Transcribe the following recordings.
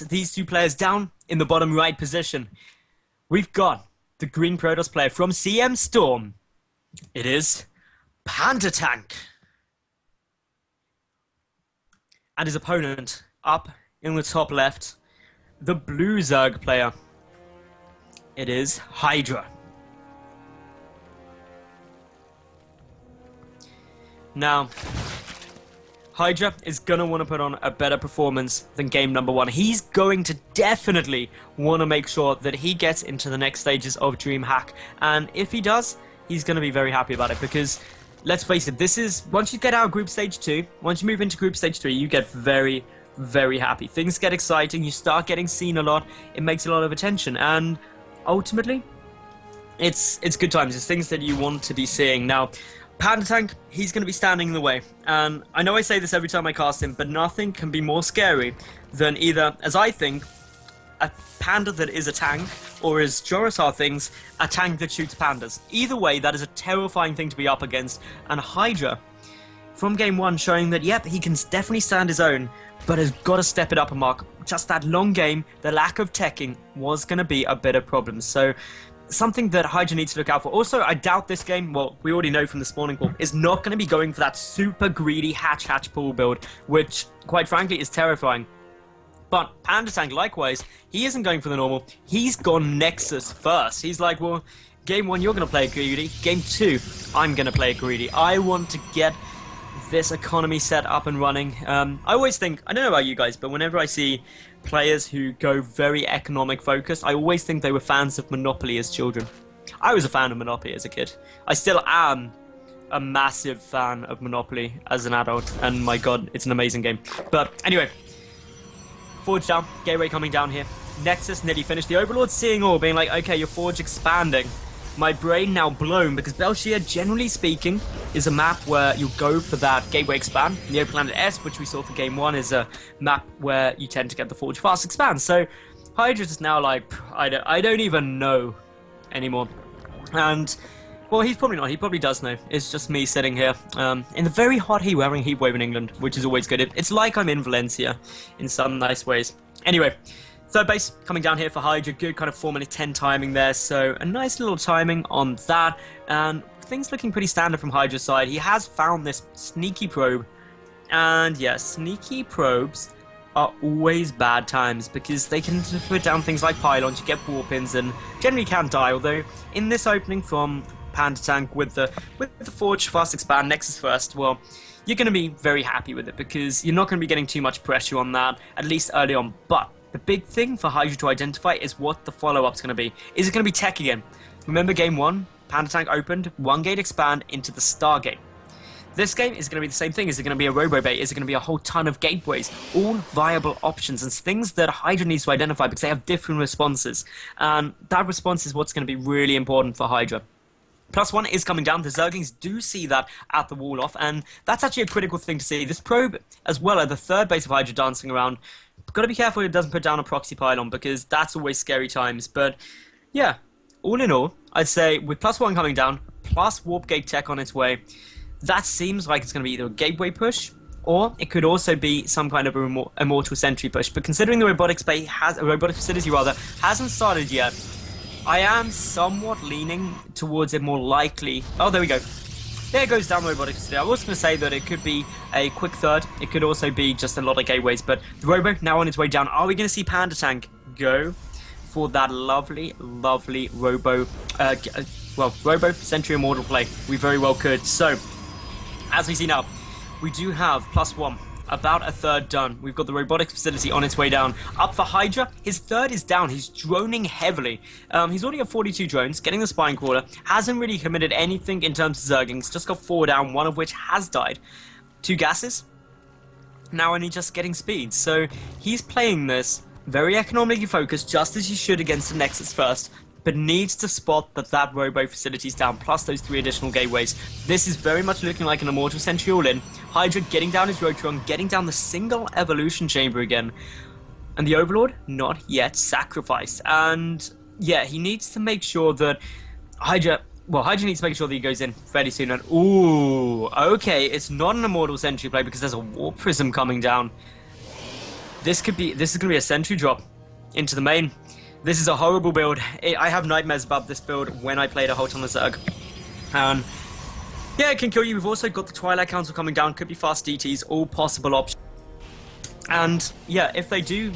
these two players down in the bottom right position. We've got the green Protoss player from CM Storm. It is Pandatank. And his opponent, up in the top left, the blue Zerg player. It is Hydra. Now, Hydra is going to want to put on a better performance than game number 1. He's going to definitely want to make sure that he gets into the next stages of DreamHack. And if he does, he's going to be very happy about it because, let's face it, this is, once you get out of Group Stage 2, once you move into Group Stage 3, you get very, very happy. Things get exciting, you start getting seen a lot, it makes a lot of attention, and ultimately, it's good times. It's things that you want to be seeing. Now, Pandatank, he's going to be standing in the way, and I know I say this every time I cast him, but nothing can be more scary than either, as I think, a panda that is a tank, or as Jorasar thinks, a tank that shoots pandas. Either way, that is a terrifying thing to be up against, and Hydra, from game 1, showing that, yep, he can definitely stand his own, but has got to step it up a mark. Just that long game, the lack of teching, was going to be a bit of a problem, so something that Hydra needs to look out for. Also, I doubt this game, well, we already know from the spawning pool, is not going to be going for that super greedy hatch pool build, which, quite frankly, is terrifying. But Pandatank, likewise, he isn't going for the normal. He's gone Nexus first. He's like, well, game 1, you're going to play greedy. Game 2, I'm going to play greedy. I want to get this economy set up and running. I always think, I don't know about you guys, but whenever I see players who go very economic focused, I always think they were fans of Monopoly as children. I was a fan of Monopoly as a kid. I still am a massive fan of Monopoly as an adult, and my god, it's an amazing game. But anyway, Forge down, Gateway coming down here. Nexus nearly finished. The Overlord seeing all, being like, okay, your Forge expanding. My brain now blown, because Belshir, generally speaking, is a map where you go for that Gateway expand. Neoplanet S, which we saw for game 1, is a map where you tend to get the Forge fast expand. So Hydra's is now like, I don't even know anymore. And, well, he's probably not. He probably does know. It's just me sitting here in the very hot heat. We're having a heat wave in England, which is always good. It's like I'm in Valencia in some nice ways. Anyway, third base coming down here for Hydra. Good kind of 4-minute 10 timing there. So a nice little timing on that. And things looking pretty standard from Hydra's side. He has found this sneaky probe. And yeah, sneaky probes are always bad times because they can put down things like pylons, you get warp pins, and generally can't die. Although in this opening from Pandatank with the Forge fast expand Nexus first, well, you're going to be very happy with it because you're not going to be getting too much pressure on that, at least early on. But the big thing for Hydra to identify is what the follow-up's going to be. Is it going to be tech again? Remember game 1, Pandatank opened 1 gate expand into the Stargate. This game is going to be the same thing. Is it going to be a Robo Bay? Is it going to be a whole ton of gateways? All viable options and things that Hydra needs to identify because they have different responses. And that response is what's going to be really important for Hydra. +1 is coming down. The Zerglings do see that at the wall off, and that's actually a critical thing to see. This probe, as well as the third base of Hydra dancing around, got to be careful it doesn't put down a proxy pylon because that's always scary times. But yeah, all in all, I'd say with +1 coming down, plus warp gate tech on its way, that seems like it's going to be either a gateway push, or it could also be some kind of a immortal sentry push. But considering the robotic facility hasn't started yet, I am somewhat leaning towards it more likely. Oh, there we go. There goes down the robotic facility. I was going to say that it could be a quick third. It could also be just a lot of gateways. But the robo now on its way down. Are we going to see Pandatank go for that lovely, lovely robo, robo Sentry Immortal play? We very well could. So, as we see now, we do have +1, about a third done. We've got the robotics facility on its way down. Up for Hydra, his third is down. He's droning heavily. He's already got 42 drones, getting the spine crawler. Hasn't really committed anything in terms of Zerglings. Just got 4 down, 1 of which has died. 2 gases. Now only just getting speed. So he's playing this very economically focused, just as you should against the Nexus first, but needs to spot that robo facility's down, plus those 3 additional gateways. This is very much looking like an Immortal Sentry all-in. Hydra getting down his Rotron, getting down the single evolution chamber again. And the Overlord, not yet sacrificed. And yeah, he needs to make sure that Hydra needs to make sure that he goes in fairly soon. And ooh, okay, it's not an Immortal Sentry play because there's a Warp Prism coming down. this is gonna be a sentry drop into the main. This is a horrible build. I have nightmares about this build when I played a Halt on the Zerg. And yeah, it can kill you. We've also got the Twilight Council coming down. Could be fast DTs, all possible options. And yeah, if they do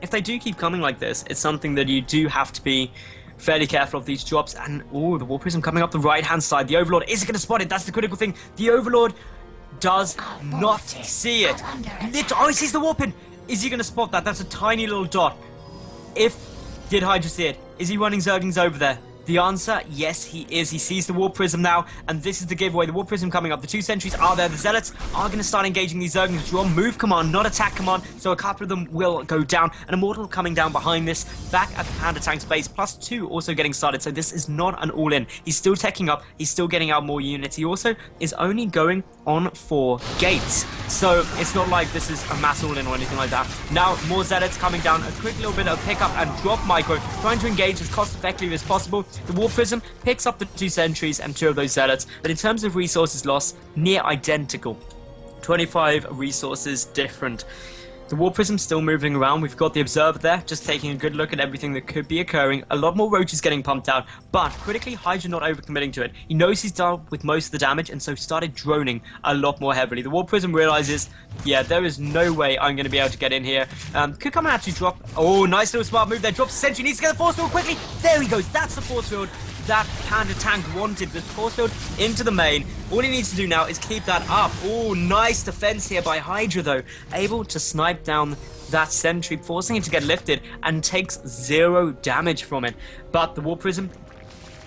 keep coming like this, it's something that you do have to be fairly careful of these drops. And oh, the War Prism coming up the right-hand side. The Overlord isn't going to spot it. That's the critical thing. The Overlord does not see it. Oh, he sees the War Pin. Is he going to spot that? That's a tiny little dot. Did Hydra see it? Is he running Zerglings over there? The answer, yes, he is. He sees the War Prism now, and this is the giveaway. The War Prism coming up. The 2 sentries are there. The Zealots are going to start engaging these Zerglings. Draw move command, not attack command, so a couple of them will go down. An Immortal coming down behind this, back at the Pandatank base, +2 also getting started, so this is not an all-in. He's still teching up. He's still getting out more units. He also is only going on 4 gates, so it's not like this is a mass all-in or anything like that. Now, more Zealots coming down. A quick little bit of pickup and drop micro, trying to engage as cost-effectively as possible. The War Prism picks up the 2 sentries and 2 of those Zealots, but in terms of resources lost, near identical. 25 resources different. The War Prism still moving around. We've got the Observer there, just taking a good look at everything that could be occurring. A lot more roaches getting pumped out, but critically, Hydra not overcommitting to it. He knows he's done with most of the damage, and so started droning a lot more heavily. The War Prism realizes, yeah, there is no way I'm going to be able to get in here. Could come and actually drop. Oh, nice little smart move there. Drops the sentry, needs to get the force field quickly. There he goes. That's the force field that Pandatank wanted. The force field into the main. All he needs to do now is keep that up. Oh, nice defense here by Hydra, though. Able to snipe down that sentry, forcing it to get lifted, and takes 0 damage from it. But the War Prism,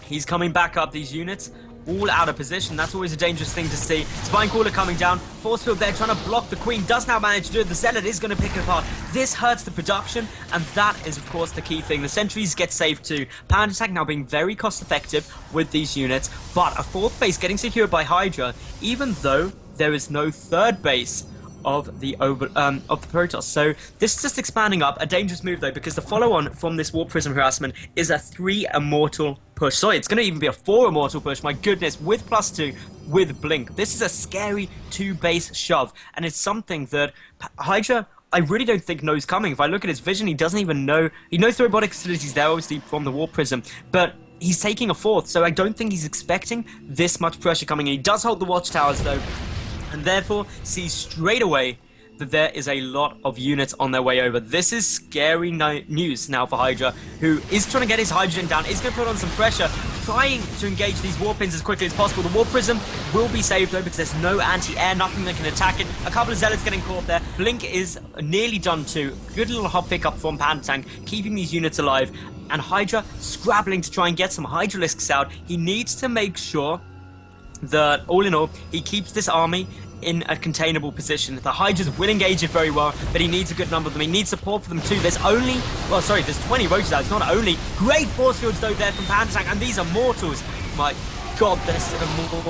he's coming back up. These units all out of position. That's always a dangerous thing to see. Spine Caller coming down. Force field there trying to block the Queen. Does now manage to do it. The Zealot is going to pick it apart. This hurts the production, and that is, of course, the key thing. The sentries get saved too. Pandatank now being very cost effective with these units, but a 4th base getting secured by Hydra, even though there is no 3rd base of the Protoss. So this is just expanding up. A dangerous move though, because the follow-on from this War Prism harassment is a 3 Immortal push. Sorry, it's going to even be a 4 Immortal push. My goodness, with +2, with Blink. This is a scary 2-base shove, and it's something that Hydra, I really don't think, knows coming. If I look at his vision, he doesn't even know. He knows the robotic facilities there, obviously, from the War Prism, but he's taking a 4th, so I don't think he's expecting this much pressure coming in. He does hold the watchtowers though, and therefore sees straight away that there is a lot of units on their way over. This is scary news now for Hydra, who is trying to get his hydrogen down, is going to put on some pressure, trying to engage these War Pins as quickly as possible. The War Prism will be saved though, because there's no anti-air, nothing that can attack it. A couple of Zealots getting caught there. Blink is nearly done too. Good little hop pickup from Pandatank, keeping these units alive. And Hydra scrabbling to try and get some Hydralisks out. He needs to make sure that, all in all, he keeps this army in a containable position. The Hydras will engage it very well, but he needs a good number of them. He needs support for them too. There's 20 roaches out. It's not only. Great force fields though there from Pandatank, and these are mortals. My god, this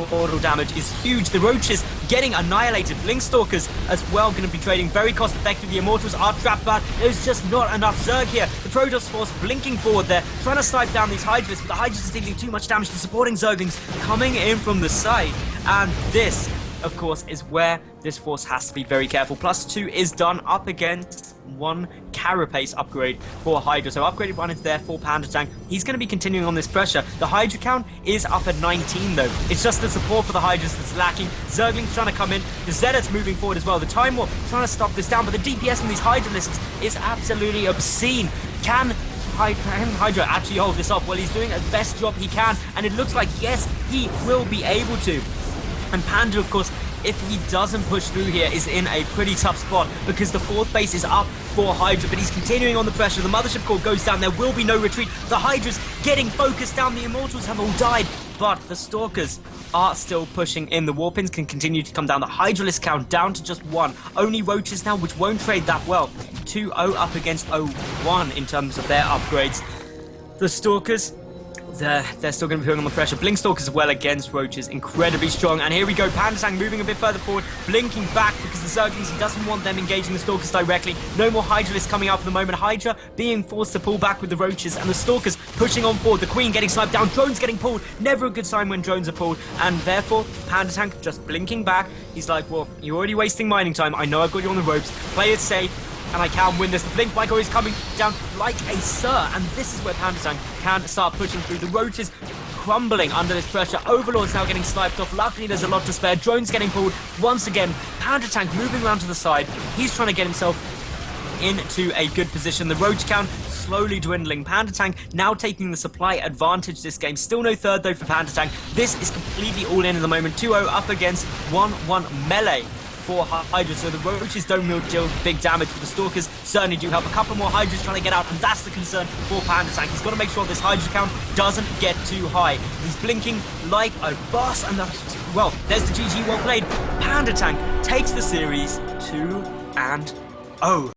mortal damage is huge. The roaches getting annihilated. Blink Stalkers as well going to be trading very cost effective. The Immortals are trapped, but there's just not enough Zerg here. The Protoss force blinking forward there, trying to snipe down these Hydras, but the Hydras are dealing too much damage. The supporting Zerglings coming in from the side, and this, of course, is where this force has to be very careful. +2 is done up against 1 Carapace upgrade for Hydra. So upgraded 1 is there for Pandatank. He's going to be continuing on this pressure. The Hydra count is up at 19 though. It's just the support for the Hydras that's lacking. Zerglings trying to come in. The Zealots moving forward as well. The Time Warp trying to stop this down, but the DPS on these Hydralisks is absolutely obscene. Can Hydra actually hold this up? Well, he's doing the best job he can, and it looks like, yes, he will be able to. And Panda, of course, if he doesn't push through here, is in a pretty tough spot, because the 4th base is up for Hydra, but he's continuing on the pressure. The Mothership Core goes down. There will be no retreat. The Hydra's getting focused down. The Immortals have all died, but the Stalkers are still pushing in. The Warpins can continue to come down. The Hydralisk count down to just 1. Only Roaches now, which won't trade that well. 2-0 up against 0-1 in terms of their upgrades. The Stalkers, they're still going to be putting on the pressure. Blink Stalkers as well against Roaches, incredibly strong. And here we go, Pandatank moving a bit further forward, blinking back because the Zerglings, he doesn't want them engaging the Stalkers directly. No more Hydralisks coming out for the moment. Hydra being forced to pull back with the Roaches, and the Stalkers pushing on forward. The Queen getting sniped down, drones getting pulled. Never a good sign when drones are pulled. And therefore, Pandatank just blinking back. He's like, well, you're already wasting mining time. I know I've got you on the ropes. Play it safe. and I can win this. The Blink Blanco is coming down like a sir, and this is where Pandatank can start pushing through. The roach is crumbling under this pressure. Overlord's now getting sniped off. Luckily, there's a lot to spare. Drone's getting pulled once again. Pandatank moving around to the side. He's trying to get himself into a good position. The roach count slowly dwindling. Pandatank now taking the supply advantage this game. Still no third though for Pandatank. This is completely all in at the moment. 2-0 up against 1-1 melee for Hydra, so the roaches don't deal big damage, but the stalkers certainly do help. A couple more Hydras trying to get out, and that's the concern for Pandatank. He's got to make sure this Hydra count doesn't get too high. He's blinking like a boss, and well, there's the GG, well played. Pandatank takes the series 2-0.